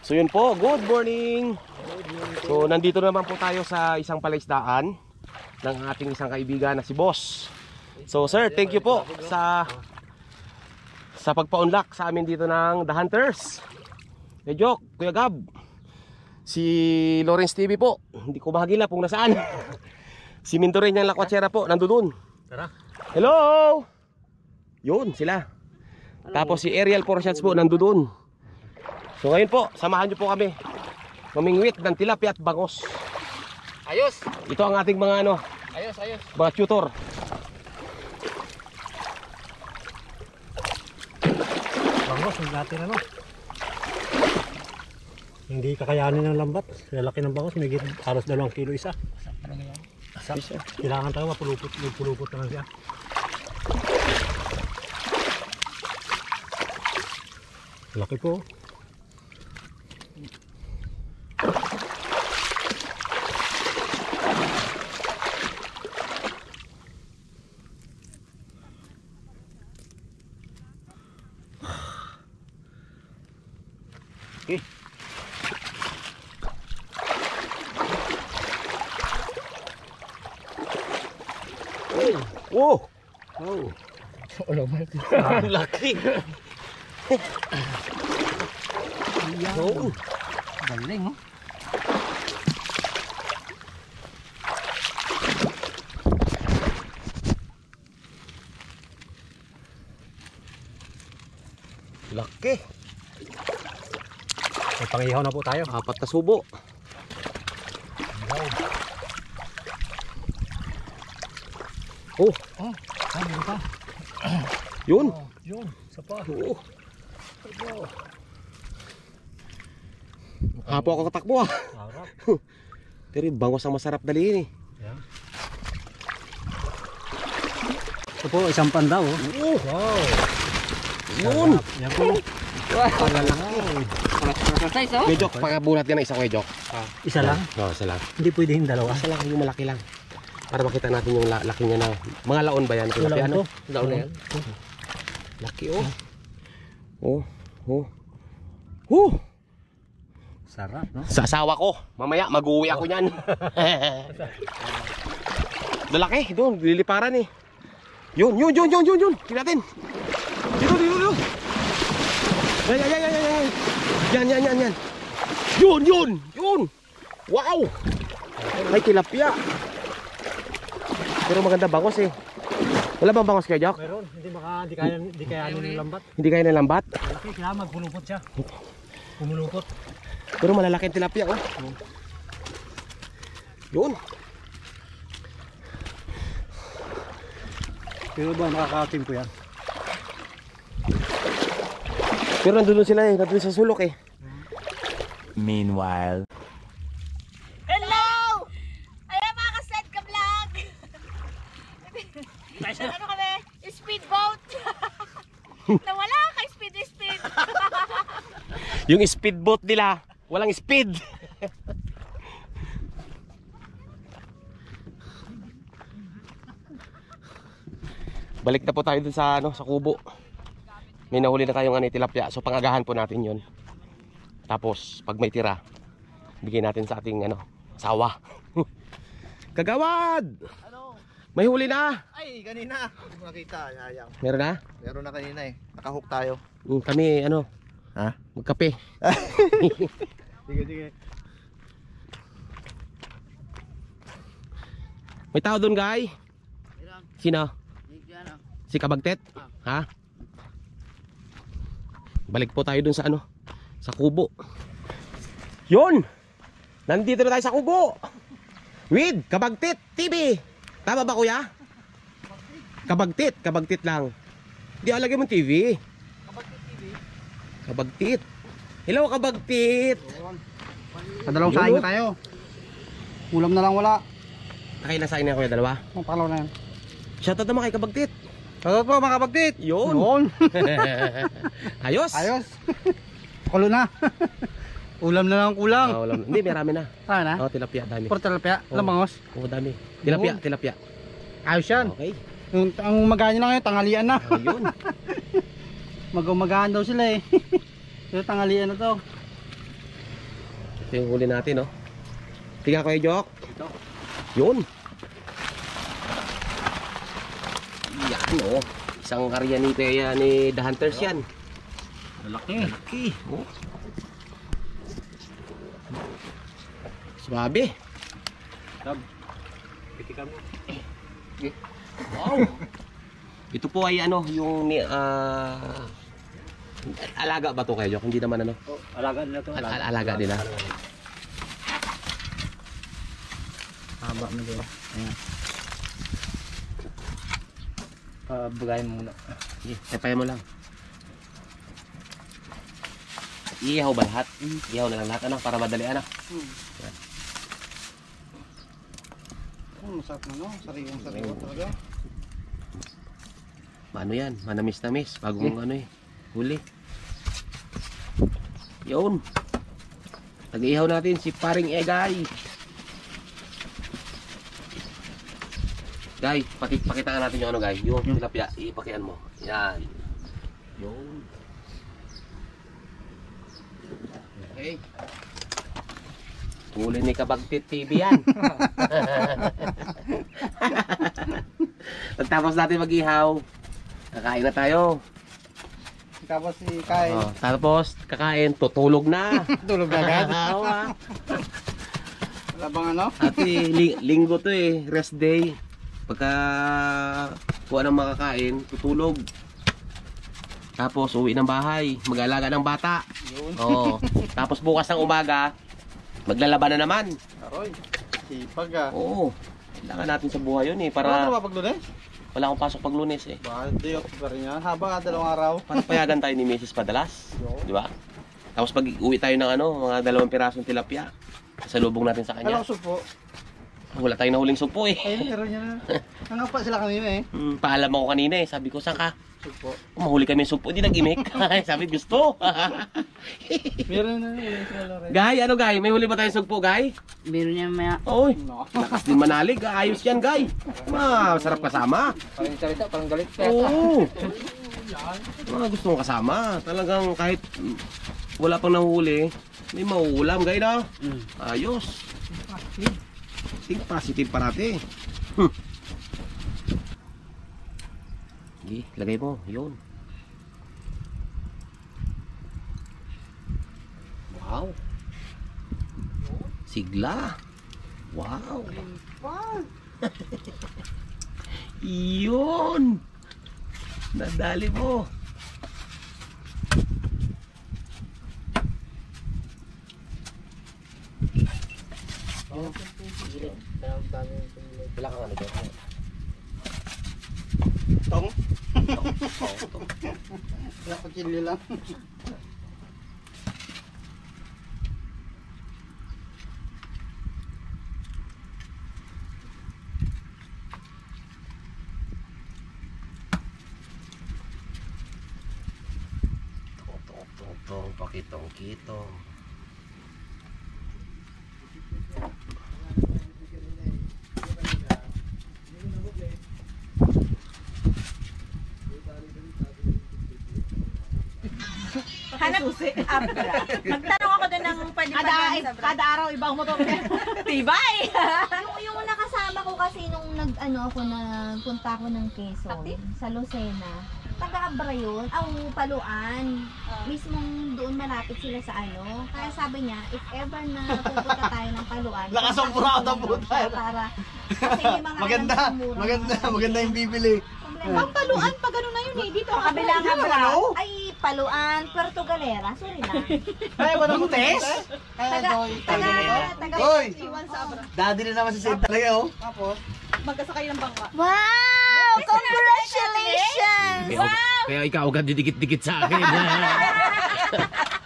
So yun po, good morning. So nandito naman po tayo sa isang palaisdaan ng ating isang kaibigan na si Boss. So sir, thank you po sa pagpa-unlock sa amin dito ng The Hunters. Jok, Kuya Gab, si Lawrence TV po, hindi ko mahagila kung nasaan. Si Mintorin niyang Lakwatsera po, nandoon. Tara. Hello! Yun, sila. Tapos si Ariel Portians po, nandoon. So ngayon po, samahan niyo po kami mamingwit ng tilapia at bangos. Ayos! Ito ang ating mga Ayos. mga tutor. Bangos, yung natin hindi kakayanin ng lambat. Lalaki ng bangos, may halos 2 kilo isa. Kailangan tayo mapulupot na lang siya. Laki po. Okay. Oh. Oh. Ang laki. Oh. Galing, oh. Laki. May pangihaw na po tayo. 4 na subo. Oh, Ano pa? yun. Yun, isa pa. Oo. Hapo ako katakbo ah. Sarap. Pero yung bangos ang masarap dalihin eh. Yan. Ito po, isang pandaw, oh. Oh, Wow. yun. Yan po. Medyo pagkabulat yan ng isa ko Jok. Isa lang? Oo, isa lang. Hindi pwedeng dalawa. Isa lang, yung malaki lang. Para makita natin yung laki niya na. Mga laon ba yan? Laon Ano? to. Laon na yan. Laki oh. Oh, oh. Oh. Sarap, no? Sa asawa ko. Mamaya mag-uwi ako niyan. Lalaki, doon, liliparan eh. Yun. Tingnan natin. Dito. Yan. Yun. Wow. Ay, tilapia. Pero maganda bangos eh. Wala bang bangos kayo, Jack? Meron, hindi kaya ng lambat. Hindi kaya ng lambat? Okay, kailangan magpulupot siya. Pumulupot. Pero malalaki ang tilapia, oh. Yun. Pero ba, makakatim ko yan? Pero nandun sila eh, nandun sa sulok eh. Meanwhile. Hello! Ayan mga ka-set ka vlog! Ano kami? Speedboat! Nawala kay speed. Yung speedboat nila, walang speed. Balik na po tayo dun sa sa kubo. May nahuli na tayong tilapia. So pangagahan po natin 'yon. Tapos pag may tira, bigyan natin sa ating asawa. Kagawad! Ano? May huli na. Ay, kanina. Hindi ko nakita. Sayang. Meron na? Meron na kanina eh. Nakahook tayo. Kami Ha? magkape. Sige. May tao doon, guy. Sino? Si Kabagtet? Ha? Balik po tayo dun sa sa kubo. Yun! Nandito na tayo sa kubo. With Kabagtit TV. Tama ba, kuya? Kabagtit lang. Hindi alagay mo TV. Kabagtit. Hello, Kabagtit. Padalawang saing na tayo. Ulam na lang wala. Nakay na sa inyo, kuya, dalawa. Ang pangalaw na yan. Shoutout naman kay Kabagtit. Shoutout po mga kapagtit. Yun. Ayos. Kulo na. Ulam na lang kulang. Ulam. Hindi, marami na. Tama na? Tilapia, dami. Puro tilapia. Oh. Lamangos. Dami. Yun. Tilapia. Ayos yan. Okay. Ang magana na ngayon, tanghalian na. Ayun. Mag-umagahan daw sila eh. Pero tanghalian na to. Ito yung huli natin, no? Tiga ko, Jok. Ito. Yun. Yan, oh. Isang karya ni Pea ni The Hunters yan. Malaki. Laki. Oh. Swabe. Tab. Pitikan mo. Wow. Ito po ay ano, yung alaga ba to kayo, Jok? Hindi naman ano. Oh, alaga nila to. Alaga nila. Haba mo din. Ayan. Bagayin mo muna. Sige, tepay mo lang. Iihaw ba lahat? Iihaw na lang lahat, ano? Para madali, ano? Masarap na, no? Sariwang talaga. Ano yan? Manamis-namis. Bagong ano eh. Huli. Yun. Nag-iihaw natin si Paring Egay. Guy, pakitaan natin yung ano, guy. Yung tilapia, ipakian mo. Yan. Yun. Okay. Huli ni Kabagtit TV yan. Pagtapos natin mag-ihaw, kakain na tayo. Tapos si Kai. Oh, tapos kakain, tutulog na. Tulog na agad. Oo, ah. Wala bang ano? Ate, linggo to eh, rest day. Pagka kuha ng makakain, tutulog. Tapos uwi ng bahay, mag-alaga ng bata. Yun. Oo. Tapos bukas ng umaga, maglalaban na naman. Aroy. Sipag ah. Oo. Kailangan natin sa buhay yun eh, Para para ba pag-Lunes? wala akong pasok pag Lunes eh. Ba, day off pa rin yan. Haba ka 2 araw. Para payagan tayo ni Mrs. Padalas. Di ba? Tapos pag uwi tayo ng ano, mga 2 pirasong tilapia. Salubong natin sa kanya. Alam supo. Wala tayong nahuling sumpo eh. Ay, meron niya na. Nangapa sila kanina eh. Paalam ako kanina eh. Sabi ko, saan ka? Supo. Mahuli kami ng sumpo. Hindi nag-imik. Sabi, gusto. Meron na sila rin. Guy, ano guy? May huli ba tayong sumpo, guy? Meron niya may... Oy, No. lakas din manalig. Ayos yan, guy. Masarap kasama. Parang salita, parang galit ka. Oo. Mga gusto mong kasama. Talagang kahit wala pang nahuhuli, may mauulam, guy na. Ayos. Think positive parati. Sige, lagay mo. Yun. Wow. Sigla. Wow. Yun. Nadali mo. Wala kang ano dyan. Tong. Tong. Wala ko chili lang. Tong, pakitong kitong. Hanap abra. Magtanong ako doon ng pwede pa namin sa abra. Kada araw ibang motor niya. Tibay! yung nakasama ko kasi nung nagpunta ako ng Quezon sa Lucena. Taga-Abra yun, Paluan. Mismong doon malapit sila sa ano. Kaya sabi niya, if ever na pupunta tayo ng Paluan, Lakas ang pura ng puta. para kasi may mga Maganda yung bibili. Ang Paluan, pag ano na yun eh, dito ang Kabilang abra. ay Paluan, Puerto Galera, sorry na. Ay, wala mo test? Taga, Hoy! iwan sa Abra. Daddy na naman si Sid talaga oh. Tapos? Magkasakay ng bangka. Wow! Congratulations! Kaya ikaw agad didikit-dikit sa akin.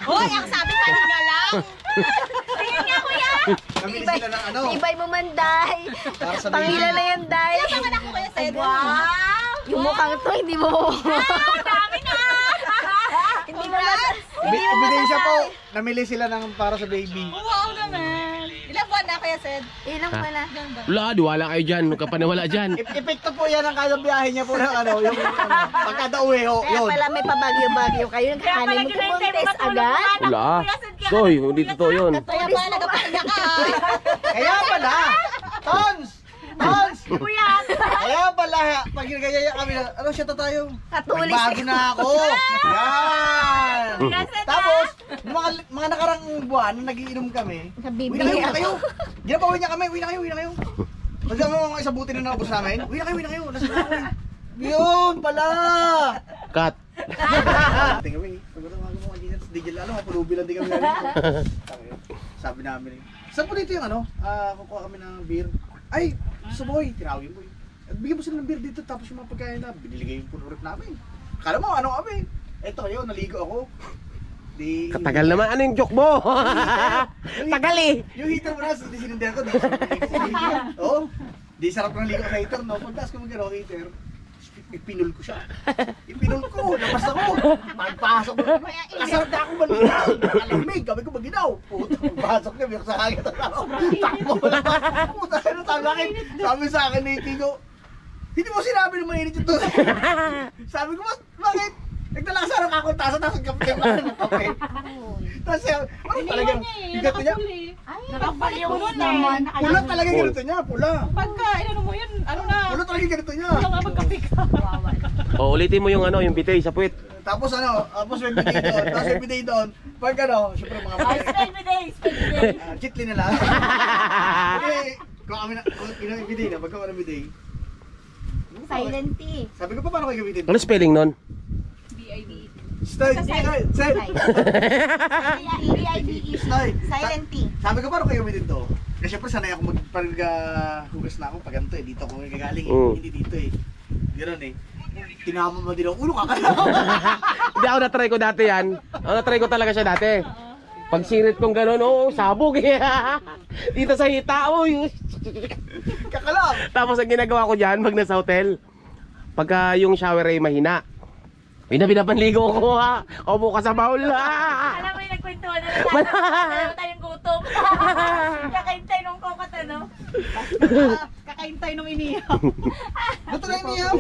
Hoy, ang sabi pa rin nga lang. Tingnan nga kuya. Namili sila ng ano? Ibay mo man, Day. Para sa Pangila na yan, Day. Ilang mga anak ko kaya sa'yo? Wow! Yung mukhang to, hindi mo dami na! Hindi mo na... Ibigay siya po. Namili sila ng para sa baby. Wow naman. Ilang buwan na kaya, Sed? Ilang pala. Wala, diwala kayo dyan. Huwag ka paniwala dyan. Epekto po yan ang kada biyahe niya po ng ano. Yung pagkada uwi ho. Kaya Yun. pala may pabagyo-bagyo kayo. Nagkakanin mo kumontes agad. Wala. Kuya Sed, kaya Soy, hindi totoo yun. Kaya pala nagpapahinga ka. Kaya pala, Tons! Tons! Kaya pala, pag ginagaya kami na, ano siya tayo? Katulis. Bago na ako! Yan! Tapos, nung mga nakarang buwan, nung nagiinom kami, uwi na kayo! Ginapawi niya kami, uwi na kayo! Pag mga isang buti na nakapos namin, uwi na kayo! Nasa na ako eh. Yun pala! Cut. Tingnan kami, pag mga mga digil, mapulubi lang din kami sabi namin eh. Saan po dito yung kukuha kami ng beer? Ay, gusto boy, tinawin mo eh. Bigyan mo sila ng beer dito tapos yung mga pagkain na biniligay yung puno rep namin. Kala mo kami? Eto kayo, naligo ako. Di... Katagal naman. Ano yung joke mo? Tagal eh. Yung heater mo na, di sinindihan ko. Oo. Di sarap ng ligo sa heater, no? Pagtas ko mag-gano heater, ipinul ko siya. Ipinul ko, labas ako. Pagpasok ko. Kasarap na akong balikin. Nakalamig, kami ko maginaw. Puta, pagpasok niya, may sa kagad ako. Takbo lang. Puta, sabi sa akin ni Tigo, hindi mo sinabi na mainit yung tubig. Sabi ko, bakit? Nagdala ka sa nakakuntasan, tapos kape ng kape. Tapos siya, talagang ganito niya? Nakapaliw naman. Pula talaga ganito niya, pula. Pagka, mo yun, Pula talaga ganito niya. nga magkape ka. O, ulitin mo yung yung bitay sa puwit. Tapos tapos may biday doon, tapos may biday doon. Pag syempre mga Spell me days. chitli na lang. Kung kami na, kung may biday na, pagka wala biday. Silent T. Sabi ko pa, paano kayo gamitin? Ano spelling nun? Stay! Stay! B-I-B-E. Silent T. Sabi ko, paano kayo gamitin to? Kasi syempre sanay ako hugas na ako pag ganito eh. Dito ako gagaling eh. Mm. Hindi dito eh. Gano'n eh. Tinama mo din ako. Ulo kakalaw. Hindi ako na-try ko dati yan. Ako na-try ko talaga siya dati. Pag sirit kong gano'n, sabog eh. Dito sa hita, Kakalaw. Tapos ang ginagawa ko dyan, pag nasa hotel, pagka yung shower ay mahina, binapanligo ko ha. Opo ka sa baul ha. Alam mo yung nagkwentuhan na tayo tayong gutom. Kakaintay nung kokot Kakaintay nung inihaw. Luto na yung iyaw.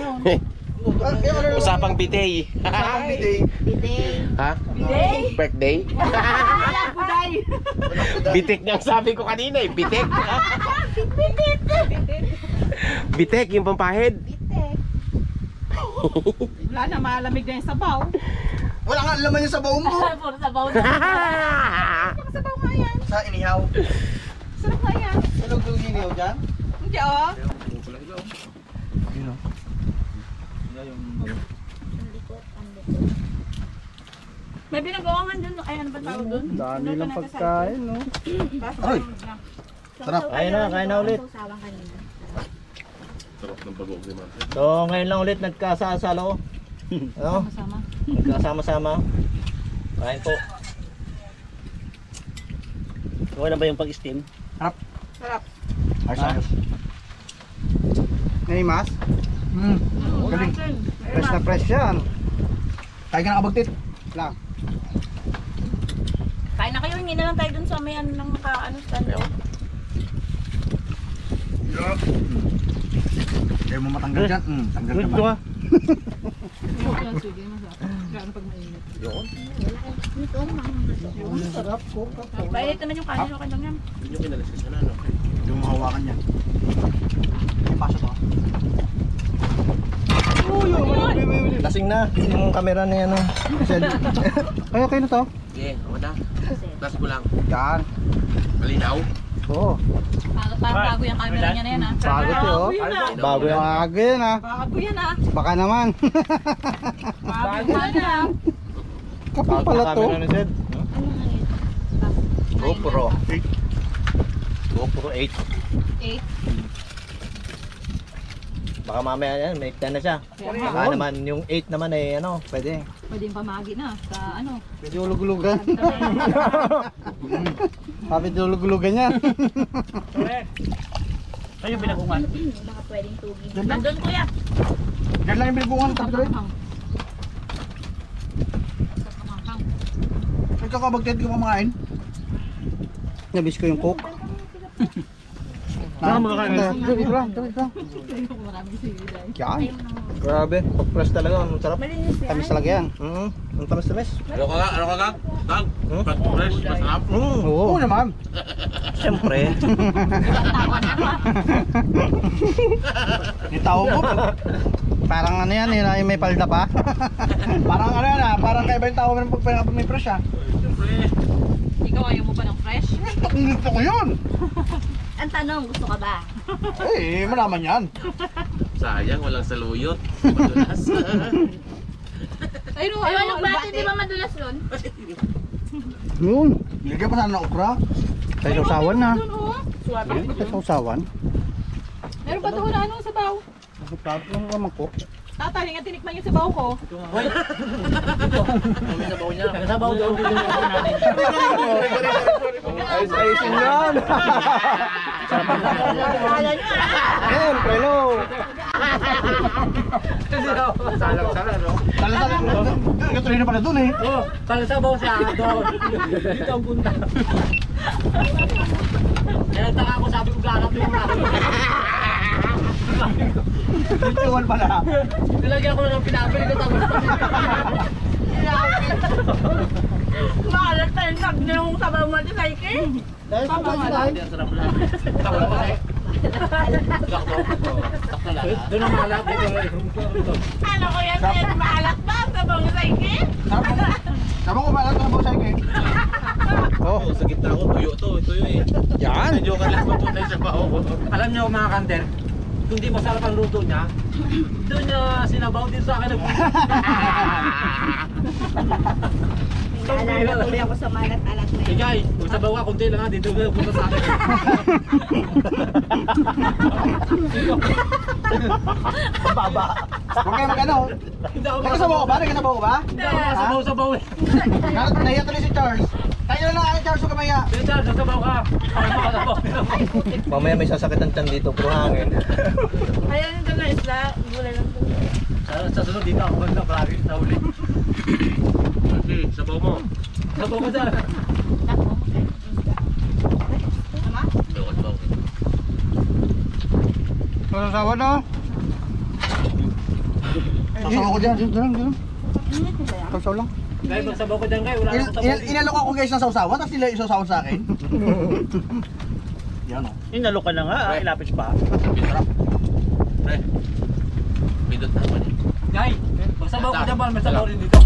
Usapang bitay. Usapang biday. Biday. Ha? Biday? Birthday? Buday. Bitik nga ang sabi ko kanina eh. Bitik. Bitik yung pampahid. Bitek. Wala na, malamig na yung sabaw. Wala nga laman yung sabaw mo. Puro sabaw na. Sabaw nga yan. Sa inihaw. Sarap nga yan. Salog yung inihaw dyan. Hindi oh. Yun o. May binagawangan dun. Ay, ano ba tawag dun? Dami lang pagkain, no? Ay! Sarap. Kain na ulit. Sausawan kanina. So ngayon lang ulit nagkasasalo. Ano? Sama. Nagkasama-sama. Kain po. Okay na ba yung pag-steam? Sarap. Ayos. Ngayon, mas? Galing. Fresh na fresh yan. Kaya ka nakabagtit. Lang. Kain na kayo. Hindi na lang tayo dun sa may ano ng stand. Kaya mo matanggal dyan. Tanggal Good naman. to ah. Sarap ko. Mainit naman yung kanin. Okay lang yan. Yung mahawakan niya. Pasok ko. Lasing na yung camera na yan. Ay, okay na to. Okay, ako na. Last ko lang. Yan. Malinaw. Oo. Parang bago yung camera niya na yan ah. Bago to, oh. Bago yan. Bago yan, ah. Bago yan ah. Baka naman. Bago yan ah. Kapal pala to. GoPro 8. 8. Baka mamaya yan, may 10 na siya. Baka naman yung 8 naman eh ano, pwede. Pwede yung pamagi na sa ano. Pwede ulug-ulugan. Sabi ulug-ulugan yan. Ayun binagungan. Baka pwedeng tugin. Nandun kuya. Diyan lang yung bilgungan. Tapos rin. Nagkakabagtit ko kumakain. Nabis ko yung coke. Dito lang. Maraming sili dahil. Yan. Grabe, pag-press talaga, masarap. Malinis yan. Tamis talaga yan. Ang tamis-tamis. Ano ka? Tag? Fresh, masarap. Oo naman. Siyempre. Yung tao mo, parang ano yan, yung may palda pa. Parang ano yan parang kaiba yung tao mo pag may fresh Ikaw ayaw mo pa ng fresh? Gusto ko yun. Ang tanong, gusto ka ba? Eh, malaman yan. Sayang, walang saluyot. Madulas. Ayun, Ano ba? Di ba madulas yun? Yun. Lagyan pa sana ng okra. Sa sausawan na. Sa sausawan. Meron pa doon ano sa baw? Tapos yung naman ko. Tatay, nga tinikman yung sabaw ko. Ayos-ayosin yan. Yan, prelo. Salang-salang, no? Salang-salang. Yung tuloy na pala dun eh. Oo, sabaw siya doon. Dito ang punta. Kaya nagtaka ako, sabi ko ganap yung mga. Iwan pala. Nilagyan ko ng pinapili ko tapos. Maalat tayo nag yung sabaw mo sa ikin. Doon ang malap dito. Ano ko yan? Maalat ba? Sabaw mo sa ikin? Sabi ko pala ito na po sa ikin. Oh, sa gitna ko, tuyo eh. Yan. Medyo ka lang mapunay sa bao. Alam niyo mga kanter, kung di masarap ang luto niya, doon niya sinabaw din sa akin. Naalala tuloy ako sa malat-alat na yun. Ikay, kung sabaw ka, kunti lang ha, dito ka punta sa akin. Baba. Huwag kayo mag-ano. Hindi ako Nagkasabaw ko ba? Nagkasabaw ko ba? Hindi ako makasabaw-sabaw eh. Nahiya tuloy si Charles. Tayo na lang ako Charles, huwag ka maya. Hindi Charles, sasabaw ka. Ako makasabaw. Mamaya may sasakit ang tiyan dito, puro hangin. Ayan yung na isla. Gulay lang doon. Sa sunod dito ako banda, palagi sa uli. Okay, sabaw mo. Sabaw ko dyan. Masasawa na. Sasawa ko dyan, dyan. Sausaw lang. Kaya magsabaw ko dyan kayo, wala akong sabaw dito. Inalok ako guys ng sausawan, tapos nila isausawan sa akin. Yan o. Inalok ka na nga, ilapis pa. Pre, pindot na naman eh. Guy, magsabaw ko dyan ba, may sabaw rin dito.